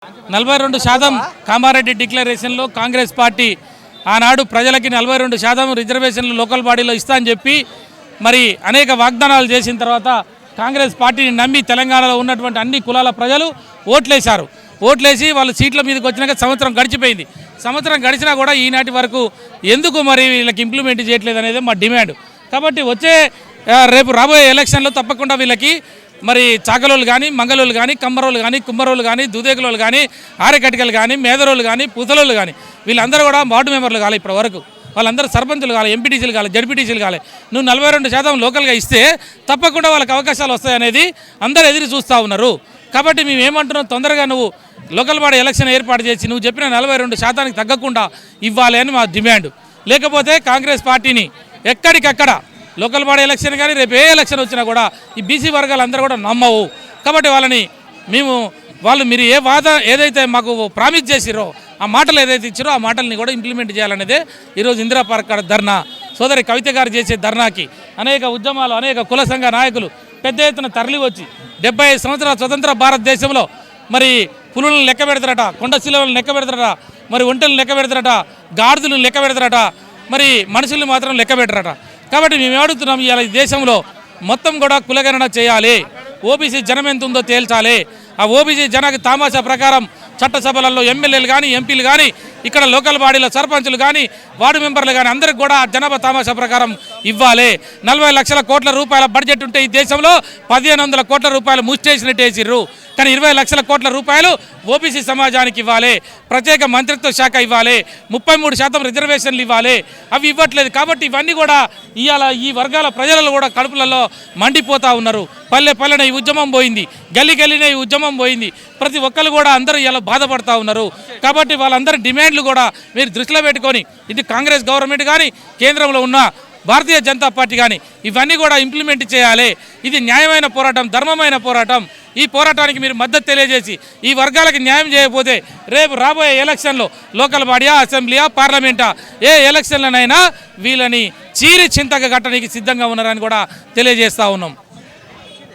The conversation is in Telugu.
42% కామారెడ్డి డిక్లరేషన్లో కాంగ్రెస్ పార్టీ ఆనాడు ప్రజలకి 42% రిజర్వేషన్లు లోకల్ బాడీలో ఇస్తా అని చెప్పి మరి అనేక వాగ్దానాలు చేసిన తర్వాత కాంగ్రెస్ పార్టీని నమ్మి తెలంగాణలో ఉన్నటువంటి అన్ని కులాల ప్రజలు ఓట్లేశారు. ఓట్లేసి వాళ్ళు సీట్ల మీదకి వచ్చినాక సంవత్సరం గడిచిపోయింది. సంవత్సరం గడిచినా కూడా ఈనాటి వరకు ఎందుకు మరి వీళ్ళకి ఇంప్లిమెంట్ చేయట్లేదు అనేది మా డిమాండ్. కాబట్టి వచ్చే రేపు రాబోయే ఎలక్షన్లో తప్పకుండా వీళ్ళకి మరి చాకలోళ్ళు కానీ, మంగళోళ్ళు కానీ, కమ్మరోళ్ళు కానీ, కుమ్మరోళ్ళు కానీ, దుదేకులోళ్ళు కానీ, ఆరెకటికలు కానీ, మేదరోళ్ళు కానీ, పుతలోళ్ళు కానీ వీళ్ళందరూ కూడా వార్డు మెంబర్లు కాలే ఇప్పటి వరకు. వాళ్ళందరూ సర్పంచులు కాలే, ఎంపీటీసీలు కాలే, జడ్పీటీసీలు కాలే. నువ్వు 42% లోకల్గా ఇస్తే తప్పకుండా వాళ్ళకి అవకాశాలు వస్తాయనేది అందరూ ఎదురు చూస్తూ ఉన్నారు. కాబట్టి మేము ఏమంటున్నాం, తొందరగా నువ్వు లోకల్ బాడీ ఎలక్షన్ ఏర్పాటు చేసి నువ్వు చెప్పిన 42% తగ్గకుండా ఇవ్వాలి అని మా డిమాండ్. లేకపోతే కాంగ్రెస్ పార్టీని ఎక్కడికక్కడ లోకల్ బాడీ ఎలక్షన్ కానీ రేపు ఏ ఎలక్షన్ వచ్చినా కూడా ఈ బీసీ వర్గాలు అందరూ కూడా నమ్మవు. కాబట్టి వాళ్ళని వాళ్ళు మీరు ఏ ఏదైతే మాకు ప్రామిస్ చేసిరో ఆ మాటలు ఏదైతే ఇచ్చారో ఆ మాటల్ని కూడా ఇంప్లిమెంట్ చేయాలనేదే ఈరోజు ఇందిరా పార్క్ కాడ ధర్నా. సోదరి కవిత గారు చేసే ధర్నాకి అనేక ఉద్యమాలు, అనేక కుల సంఘ నాయకులు పెద్ద ఎత్తున తరలి వచ్చి 75 సంవత్సరాల స్వతంత్ర భారతదేశంలో మరి పులులను లెక్క పెడతారట, కొండ శిలువలను లెక్క పెడతారట, మరి ఒంటెలను లెక్క పెడతారట, గాడిదలను లెక్క పెడతారట, మరి మనుషుల్ని మాత్రం లెక్క పెట్టరట. కాబట్టి మేము అడుగుతున్నాం, ఇవాళ ఈ దేశంలో మొత్తం కూడా కులగణన చేయాలి, ఓబీసీ జనం ఎంత ఉందో తేల్చాలి. ఆ ఓబీసీ జనాకి తామాషా ప్రకారం చట్టసభలలో ఎమ్మెల్యేలు కానీ, ఎంపీలు కానీ, ఇక్కడ లోకల్ బాడీలో సర్పంచులు కానీ, వార్డు మెంబర్లు కానీ అందరికి కూడా జనాభా తామాషా ప్రకారం ఇవ్వాలి. 40 లక్షల కోట్ల రూపాయల బడ్జెట్ ఉంటే ఈ దేశంలో 1500 కోట్ల రూపాయలు ముష్టేసినట్టు వేసిర్రు. కానీ 20 లక్షల కోట్ల రూపాయలు ఓబీసీ సమాజానికి ఇవ్వాలి, ప్రత్యేక మంత్రిత్వ శాఖ ఇవ్వాలి, 33% రిజర్వేషన్లు ఇవ్వాలి. అవి ఇవ్వట్లేదు. కాబట్టి ఇవన్నీ కూడా ఇవాళ ఈ వర్గాల ప్రజలలో కూడా కడుపులలో మండిపోతూ ఉన్నారు. పల్లె పల్లెన ఈ ఉద్యమం పోయింది, గల్లీ గల్లీనే ఈ ఉద్యమం పోయింది. ప్రతి ఒక్కరు కూడా అందరూ ఇలా బాధపడుతూ ఉన్నారు. కాబట్టి వాళ్ళందరి డిమాండ్లు కూడా మీరు దృష్టిలో పెట్టుకొని ఇటు కాంగ్రెస్ గవర్నమెంట్ కానీ, కేంద్రంలో ఉన్న భారతీయ జనతా పార్టీ కానీ ఇవన్నీ కూడా ఇంప్లిమెంట్ చేయాలి. ఇది న్యాయమైన పోరాటం, ధర్మమైన పోరాటం. ఈ పోరాటానికి మీరు మద్దతు తెలియజేసి ఈ వర్గాలకు న్యాయం చేయకపోతే రేపు రాబోయే ఎలక్షన్లో లోకల్ బాడీయా, అసెంబ్లీయా, పార్లమెంటా ఏ ఎలక్షన్లనైనా వీళ్ళని చీరి చింతగా కట్టడానికి సిద్ధంగా ఉన్నారని కూడా తెలియజేస్తూ ఉన్నాం.